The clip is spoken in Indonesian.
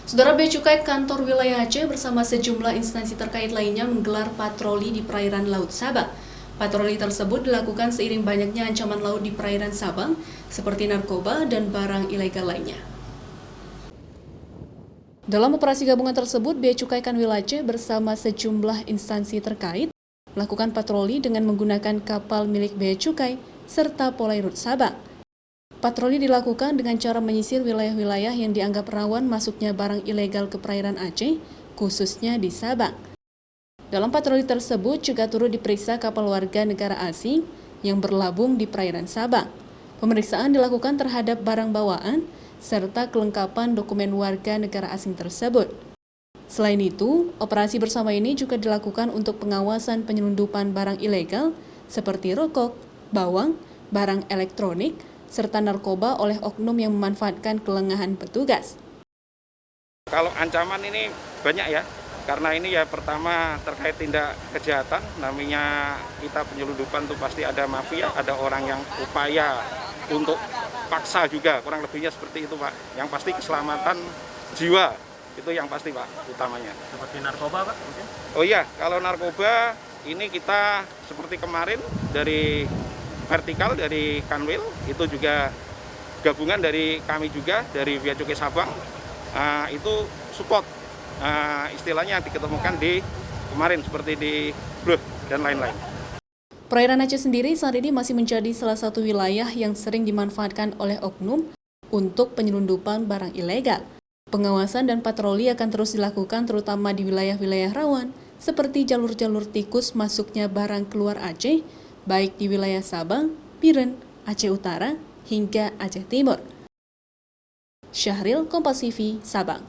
Saudara Bea Cukai Kantor Wilayah Aceh bersama sejumlah instansi terkait lainnya menggelar patroli di perairan Laut Sabang. Patroli tersebut dilakukan seiring banyaknya ancaman laut di perairan Sabang, seperti narkoba dan barang ilegal lainnya. Dalam operasi gabungan tersebut, Bea Cukai Kanwil Aceh bersama sejumlah instansi terkait melakukan patroli dengan menggunakan kapal milik Bea Cukai serta Polairut Sabang. Patroli dilakukan dengan cara menyisir wilayah-wilayah yang dianggap rawan masuknya barang ilegal ke perairan Aceh, khususnya di Sabang. Dalam patroli tersebut juga turut diperiksa kapal warga negara asing yang berlabung di perairan Sabang. Pemeriksaan dilakukan terhadap barang bawaan serta kelengkapan dokumen warga negara asing tersebut. Selain itu, operasi bersama ini juga dilakukan untuk pengawasan penyelundupan barang ilegal seperti rokok, bawang, barang elektronik, serta narkoba oleh oknum yang memanfaatkan kelengahan petugas. Kalau ancaman ini banyak ya, karena ini ya pertama terkait tindak kejahatan, namanya kita penyelundupan itu pasti ada mafia, ada orang yang upaya untuk paksa juga, kurang lebihnya seperti itu Pak. Yang pasti keselamatan jiwa, itu yang pasti Pak, utamanya. Seperti narkoba Pak mungkin? Oh iya, kalau narkoba ini kita seperti kemarin dari vertikal dari Kanwil, itu juga gabungan dari kami juga, dari Bea Cukai Sabang, itu support, istilahnya diketemukan di kemarin seperti di Bluh dan lain-lain. Perairan Aceh sendiri saat ini masih menjadi salah satu wilayah yang sering dimanfaatkan oleh oknum untuk penyelundupan barang ilegal. Pengawasan dan patroli akan terus dilakukan terutama di wilayah-wilayah rawan, seperti jalur-jalur tikus masuknya barang keluar Aceh, baik di wilayah Sabang, Biren, Aceh Utara, hingga Aceh Timur. Syahril, Kompas TV, Sabang.